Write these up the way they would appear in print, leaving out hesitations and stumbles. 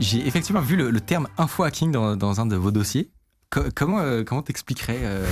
J'ai effectivement vu le terme info hacking dans un de vos dossiers. Comment t'expliquerais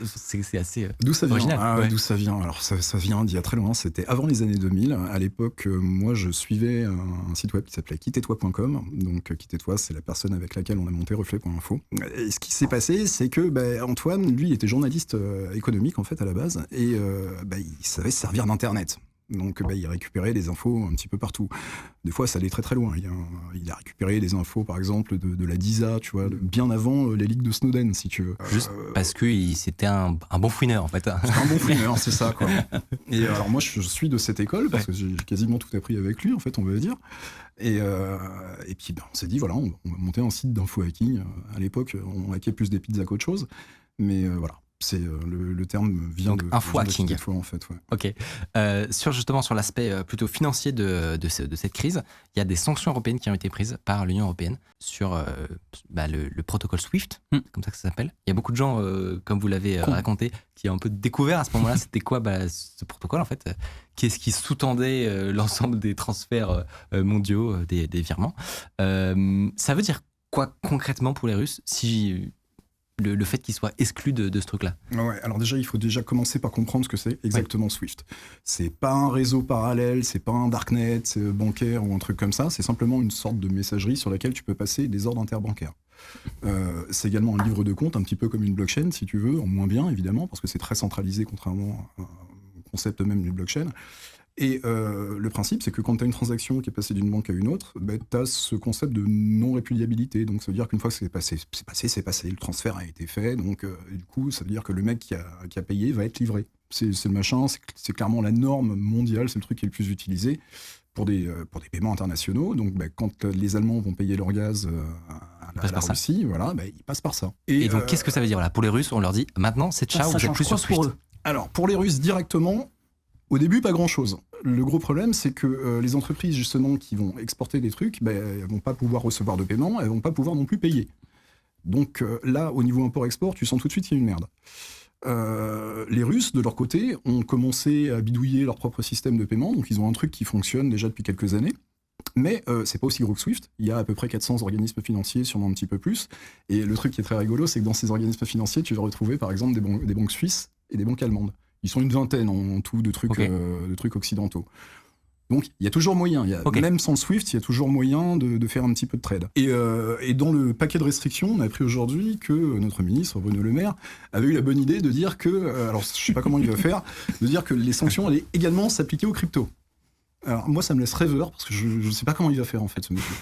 c'est assez D'où ça vient original. D'où ça vient? Alors ça vient d'il y a très loin, c'était avant les années 2000. À l'époque, moi je suivais un site web qui s'appelait quittez-toi.com. Donc quittez-toi, c'est la personne avec laquelle on a monté reflet.info. Et ce qui s'est passé, c'est que Antoine, lui, était journaliste économique en fait à la base, et il savait se servir d'internet. Donc il récupérait des infos un petit peu partout. Des fois, ça allait très très loin. Il a récupéré des infos, par exemple, de la DISA, tu vois, bien avant les leaks de Snowden, si tu veux. Juste parce que c'était un bon fouineur, en fait. C'était un bon fouineur, c'est ça, quoi. Et alors moi, je suis de cette école, parce que j'ai quasiment tout appris avec lui, en fait, on va dire. Et puis, on s'est dit, voilà, on va monter un site d'info hacking. À l'époque, on hackait plus des pizzas qu'autre chose. Mais voilà. C'est le terme vient donc, info hacking. Fois, en fait, ouais. Ok. Sur l'aspect plutôt financier de cette crise, il y a des sanctions européennes qui ont été prises par l'Union européenne sur le protocole SWIFT, comme ça que ça s'appelle. Il y a beaucoup de gens, comme vous l'avez raconté, qui ont un peu découvert à ce moment-là, c'était quoi ce protocole en fait. Qu'est-ce qui sous-tendait l'ensemble des transferts mondiaux, des virements. Ça veut dire quoi concrètement pour les Russes si le fait qu'ils soient exclus de ce truc-là? Ouais, alors déjà, il faut commencer par comprendre ce que c'est exactement Swift. C'est pas un réseau parallèle, c'est pas un darknet bancaire ou un truc comme ça, c'est simplement une sorte de messagerie sur laquelle tu peux passer des ordres interbancaires. C'est également un livre de compte, un petit peu comme une blockchain, si tu veux, en moins bien, évidemment, parce que c'est très centralisé, contrairement au concept même d'une blockchain. Et le principe, c'est que quand tu as une transaction qui est passée d'une banque à une autre, tu as ce concept de non-répudiabilité. Donc ça veut dire qu'une fois que c'est passé, le transfert a été fait, donc du coup, ça veut dire que le mec qui a payé va être livré. C'est le machin, c'est clairement la norme mondiale, c'est le truc qui est le plus utilisé pour des paiements internationaux. Donc quand les Allemands vont payer leur gaz à la Russie, voilà, ils passent par ça. Et donc qu'est-ce que ça veut dire? Voilà, pour les Russes, on leur dit, maintenant c'est ciao, vous êtes plus sur Swift. Alors pour les Russes, directement, au début, pas grand-chose. Le gros problème, c'est que les entreprises, justement, qui vont exporter des trucs, elles vont pas pouvoir recevoir de paiement, elles vont pas pouvoir non plus payer. Donc là, au niveau import-export, tu sens tout de suite qu'il y a une merde. Les Russes, de leur côté, ont commencé à bidouiller leur propre système de paiement, donc ils ont un truc qui fonctionne déjà depuis quelques années. Mais c'est pas aussi gros que Swift. Il y a à peu près 400 organismes financiers, sûrement un petit peu plus. Et le truc qui est très rigolo, c'est que dans ces organismes financiers, tu vas retrouver, par exemple, des banques suisses et des banques allemandes. Ils sont une vingtaine en tout de trucs occidentaux. Donc, il y a toujours moyen. Même sans le Swift, il y a toujours moyen de faire un petit peu de trade. Et dans le paquet de restrictions, on a appris aujourd'hui que notre ministre, Bruno Le Maire, avait eu la bonne idée de dire que, alors je sais pas comment il va faire, de dire que les sanctions allaient également s'appliquer aux cryptos. Alors moi, ça me laisse rêveur, parce que je ne sais pas comment il va faire, en fait, ce monsieur.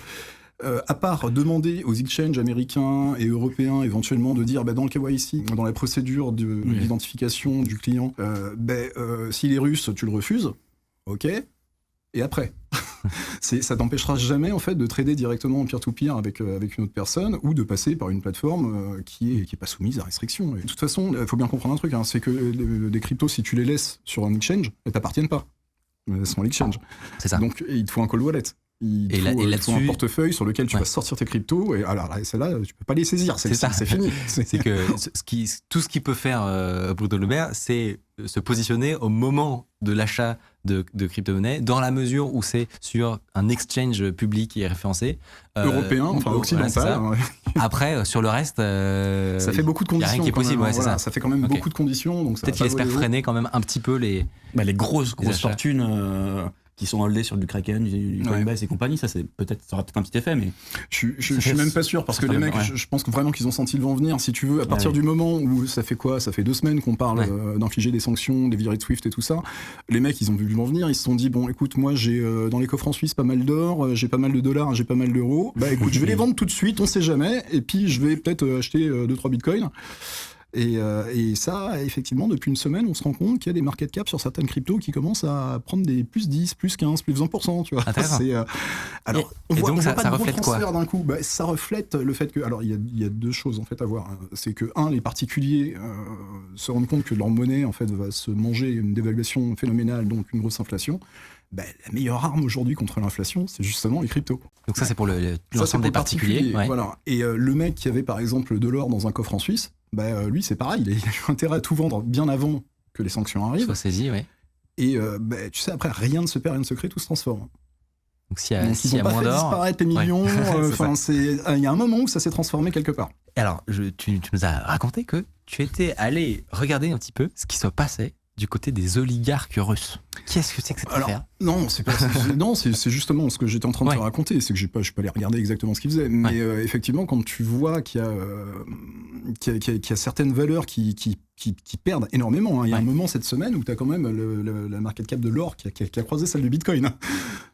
À part demander aux exchanges américains et européens éventuellement de dire dans le KYC, dans la procédure d'identification du client, s'il est russe, tu le refuses, ok, et après ça t'empêchera jamais en fait de trader directement en peer-to-peer avec une autre personne ou de passer par une plateforme qui est pas soumise à restrictions. Et de toute façon, il faut bien comprendre un truc, c'est que des cryptos, si tu les laisses sur un exchange, elles t'appartiennent pas. Elles sont l'exchange. C'est ça. Donc il te faut un cold wallet. Il faut un portefeuille sur lequel tu vas sortir tes cryptos, et alors celle-là, tu peux pas les saisir, c'est fini. C'est que tout ce qu'il peut faire Bruno Le Maire, c'est se positionner au moment de l'achat de crypto-monnaies, dans la mesure où c'est sur un exchange public qui est référencé. Européen, enfin occidental. Ouais. Après, sur le reste, ça fait beaucoup de conditions. Il n'y a rien qui est possible, même, voilà, ça fait quand même beaucoup de conditions. Donc peut-être qu'il espère freiner quand même un petit peu les grosses fortunes qui sont holdés sur du Kraken, du Coinbase et compagnie, ça aura peut-être un petit effet, mais je suis même pas sûr, parce que les mecs, je pense que vraiment qu'ils ont senti le vent venir, si tu veux, à partir du moment où ça fait 2 semaines qu'on parle d'infliger des sanctions, des virées de Swift et tout ça, les mecs, ils ont vu le vent venir, ils se sont dit, bon, écoute, moi, j'ai dans les coffres en Suisse pas mal d'or, j'ai pas mal de dollars, j'ai pas mal d'euros, écoute, je vais les vendre tout de suite, on sait jamais, et puis je vais peut-être acheter 2-3 bitcoins. Et ça, effectivement, depuis une semaine, on se rend compte qu'il y a des market caps sur certaines cryptos qui commencent à prendre des plus 10, plus 15, plus 20%, tu vois. Alors, on voit pas de gros transferts d'un coup. Ça reflète le fait que... Alors, il y a 2 choses, en fait, à voir. C'est que, les particuliers se rendent compte que leur monnaie, en fait, va se manger une dévaluation phénoménale, donc une grosse inflation. La meilleure arme aujourd'hui contre l'inflation, c'est justement les cryptos. Donc ça, c'est pour l'ensemble des particuliers. Voilà. Et le mec qui avait, par exemple, de l'or dans un coffre en Suisse, lui, c'est pareil, il a eu intérêt à tout vendre bien avant que les sanctions arrivent. Soit saisi, oui. Et tu sais, après, rien ne se perd, rien ne se crée, tout se transforme. Donc s'il y a, Donc, s'il ils y ont a pas moins fait d'or. disparaître les millions. C'est Il y a un moment où ça s'est transformé quelque part. Alors, tu nous as raconté que tu étais allé regarder un petit peu ce qui se passait du côté des oligarques russes. Qu'est-ce que c'est que cette affaire? Non, c'est justement ce que j'étais en train de te raconter. C'est que je suis pas allé regarder exactement ce qu'ils faisaient. Mais effectivement, quand tu vois qu'il y a certaines valeurs qui perdent énormément. Il y a un moment cette semaine où tu as quand même la market cap de l'or qui a croisé celle du Bitcoin.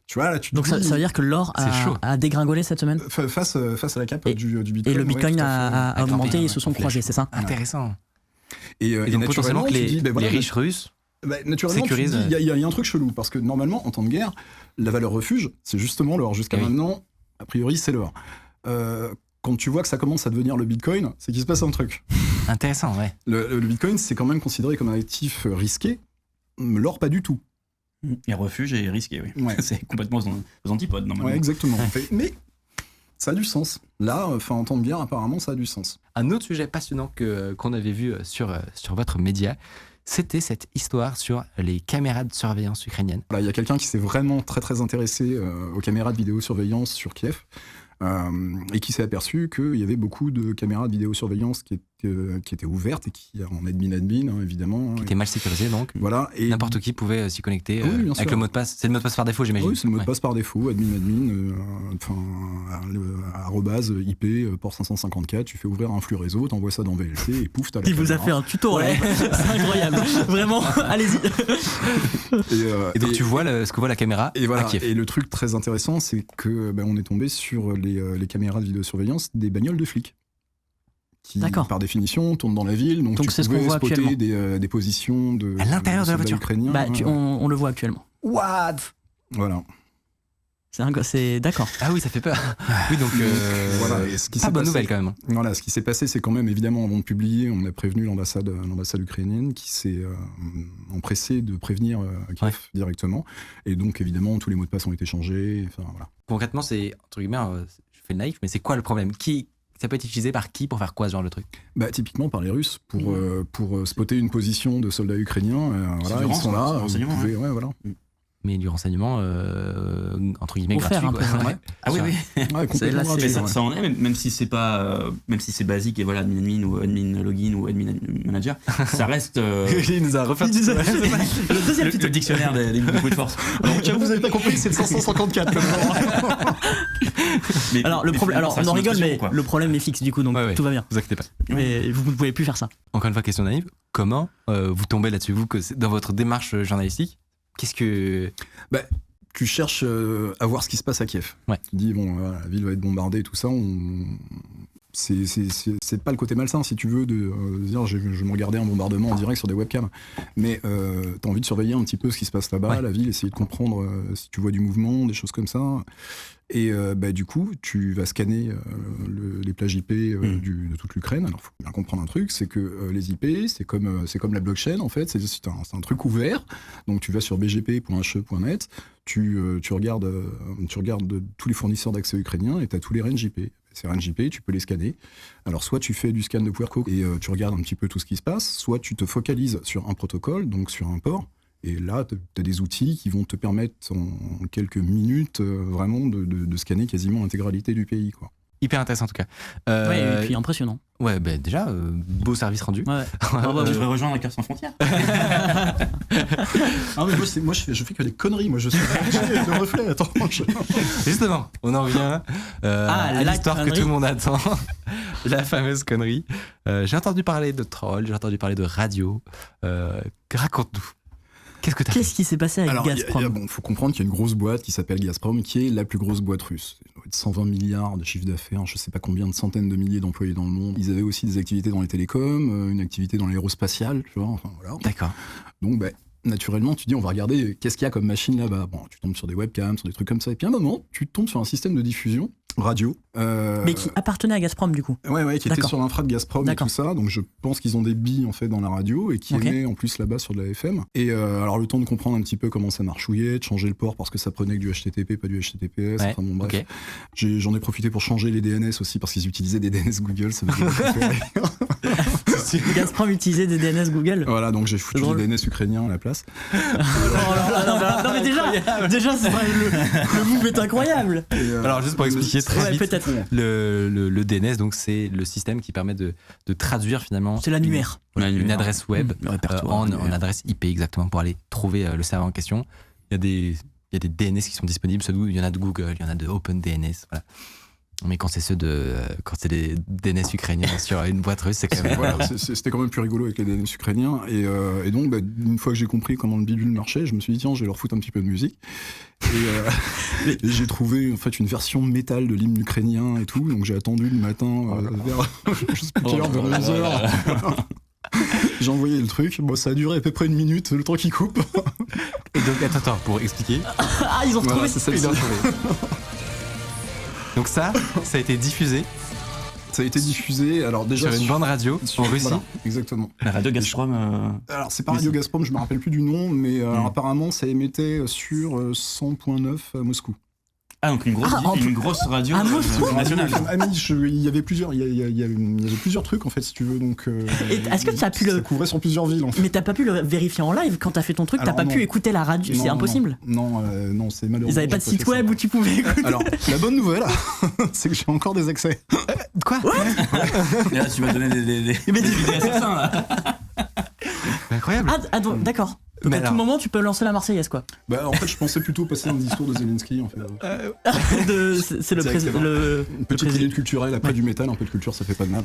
Tu vois, là, donc ça veut dire que l'or a dégringolé cette semaine face à la cap du Bitcoin. Et le Bitcoin a augmenté, ils se sont croisés, c'est ça? Intéressant. Et donc potentiellement que les riches russes naturellement, sécurisent. Il y a un truc chelou, parce que normalement, en temps de guerre, la valeur refuge, c'est justement l'or. Jusqu'à maintenant, a priori, c'est l'or. Quand tu vois que ça commence à devenir le Bitcoin, c'est qu'il se passe un truc. Intéressant, ouais. Le Bitcoin, c'est quand même considéré comme un actif risqué. L'or, pas du tout. Et refuge et risqué, oui. Ouais. C'est complètement aux antipodes, normalement. Ouais, exactement. Mais ça a du sens. Là, en temps de guerre, apparemment, ça a du sens. Un autre sujet passionnant qu'on avait vu sur votre média, c'était cette histoire sur les caméras de surveillance ukrainiennes. Il y a quelqu'un qui s'est vraiment très très intéressé aux caméras de vidéosurveillance sur Kiev et qui s'est aperçu qu'il y avait beaucoup de caméras de vidéosurveillance qui étaient ouvertes et qui en admin, hein, évidemment. Qui étaient mal sécurisées donc. Voilà. Et n'importe qui pouvait s'y connecter avec sûr. le mot de passe. C'est le mot de passe par défaut, j'imagine. Oui, c'est le mot de passe par défaut, admin, arrobase IP, port 554, tu fais ouvrir un flux réseau, t'envoies ça dans VLC et pouf, t'as la Il vous a fait un tuto, là. C'est incroyable. Vraiment, allez-y. Et donc tu vois ce que voit la caméra à Kiev. Et le truc très intéressant, c'est que on est tombé sur les caméras de vidéosurveillance des bagnoles de flics. Qui, par définition, tournent dans la ville. Donc tu c'est ce qu'on voit actuellement. Des positions à l'intérieur de la voiture. On le voit actuellement. What? Voilà. C'est d'accord. Ah oui, ça fait peur. Oui, donc voilà. Et ce qui pas bonne nouvelle quand même. Voilà, ce qui s'est passé, c'est quand même évidemment avant de publier, on a prévenu l'ambassade ukrainienne qui s'est empressée de prévenir Kiev directement. Et donc évidemment, tous les mots de passe ont été changés. Enfin voilà. Concrètement, c'est entre guillemets, je fais le naïf, mais c'est quoi le problème? Ça peut être utilisé par qui pour faire quoi, ce genre de truc? Typiquement par les Russes, pour spotter une position de soldats ukrainiens. Voilà, ils sont là. Voilà. Mais du renseignement, entre guillemets, gratuit. Ah oui, ça en est, même si c'est pas, même si c'est basique et voilà, admin ou admin login ou admin manager, ça reste. Il nous a refait le dictionnaire des mots de force. Donc vous avez pas compris, c'est le 554. Alors le problème, on en rigole, mais le problème est fixe du coup, donc tout va bien. Vous inquiétez pas. Mais vous ne pouvez plus faire ça. Encore une fois, question naïve. Comment vous tombez là-dessus, vous, dans votre démarche journalistique? Qu'est-ce que... tu cherches à voir ce qui se passe à Kiev. Tu dis, la ville va être bombardée et tout ça. C'est pas le côté malsain, si tu veux, de dire je vais me regarder un bombardement en direct sur des webcams. Mais t'as envie de surveiller un petit peu ce qui se passe là-bas, la ville, essayer de comprendre si tu vois du mouvement, des choses comme ça. Et du coup, tu vas scanner les plages IP de toute l'Ukraine. Alors, il faut bien comprendre un truc, c'est que les IP, c'est comme la blockchain, en fait. C'est un truc ouvert. Donc, tu vas sur bgp.he.net, tu regardes tous les fournisseurs d'accès ukrainiens et tu as tous les ranges IP. Ces ranges IP, tu peux les scanner. Alors, soit tu fais du scan de QR code et tu regardes un petit peu tout ce qui se passe, soit tu te focalises sur un protocole, donc sur un port. Et là, tu as des outils qui vont te permettre en quelques minutes vraiment de scanner quasiment l'intégralité du pays, quoi. Hyper intéressant en tout cas. Et puis impressionnant. Ouais, déjà, beau service rendu. Ouais. Je vais rejoindre la Cœur sans frontières. Mais moi, je fais que des conneries. Moi, je suis le reflet. Attends. Justement, on en revient à l'histoire que tout le monde attend. La fameuse connerie. J'ai entendu parler de trolls, j'ai entendu parler de radio. Raconte-nous. Qu'est-ce qui s'est passé avec Gazprom? Faut comprendre qu'il y a une grosse boîte qui s'appelle Gazprom, qui est la plus grosse boîte russe. Il doit être 120 milliards de chiffre d'affaires, je sais pas combien de centaines de milliers d'employés dans le monde. Ils avaient aussi des activités dans les télécoms, une activité dans l'aérospatial, tu vois, enfin voilà. D'accord. Donc, naturellement, tu dis, on va regarder qu'est-ce qu'il y a comme machine là-bas. Bon, tu tombes sur des webcams, sur des trucs comme ça. Et puis à un moment, tu tombes sur un système de diffusion radio. Mais qui appartenait à Gazprom, du coup. Ouais, qui était D'accord. sur l'infra de Gazprom et tout ça. Donc je pense qu'ils ont des billes en fait dans la radio et qui émet en plus là-bas sur de la FM. Et alors le temps de comprendre un petit peu comment ça marchouillait, de changer le port parce que ça prenait que du HTTP, pas du HTTPS. Ouais, enfin bon, bref. J'en ai profité pour changer les DNS aussi parce qu'ils utilisaient des DNS Google. Ça m'a fait rire. Gazprom utilisait des DNS Google. Voilà, donc j'ai foutu des DNS ukrainiens à la place. Non mais déjà le move est incroyable. Alors juste pour expliquer très vite, peut-être. le DNS, donc c'est le système qui permet de traduire finalement. C'est l'annuaire. Une adresse web en adresse IP exactement pour aller trouver le serveur en question. Il y a des DNS qui sont disponibles. Il y en a de Google, il y en a de OpenDNS. Voilà. Mais quand c'est des DNS ukrainiens sur une boîte russe, c'est quand même. Voilà, c'était quand même plus rigolo avec les DNS ukrainiens. Et donc, une fois que j'ai compris comment le bidule marchait, je me suis dit, tiens, je vais leur foutre un petit peu de musique. Et j'ai trouvé en fait une version métal de l'hymne ukrainien et tout. Donc j'ai attendu le matin vers je sais plus quelle heure, vers 11h. J'ai envoyé le truc. Bon, ça a duré à peu près 1 minute, le temps qu'il coupe. Et donc, attends, pour expliquer. Ils ont retrouvé. C'est ça. Donc ça a été diffusé. Ça a été diffusé, alors déjà sur une bande radio en Russie. Voilà, exactement. La radio Gazprom. Alors c'est pas Radio Gazprom, je me rappelle plus du nom, mais apparemment ça émettait sur 100.9 à Moscou. Ah, donc une grosse radio nationale. Il y avait plusieurs trucs en fait, si tu veux. Donc, est-ce que tu as pu ça couvrait sur plusieurs villes en fait. Mais t'as pas pu le vérifier en live quand t'as fait ton truc? T'as pas pu écouter la radio? C'est impossible. Non, c'est malheureux. Ils avaient pas de site web où tu pouvais écouter. Alors, la bonne nouvelle, c'est que j'ai encore des accès. Quoi? Et là, tu vas donner des assassins là. Incroyable. Ah donc, d'accord. Donc à tout moment, tu peux lancer la Marseillaise, quoi. En fait, je pensais plutôt passer un discours de Zelensky, en fait. C'est le président. Une petite idée culturelle, après du métal, un peu de culture, ça fait pas de mal.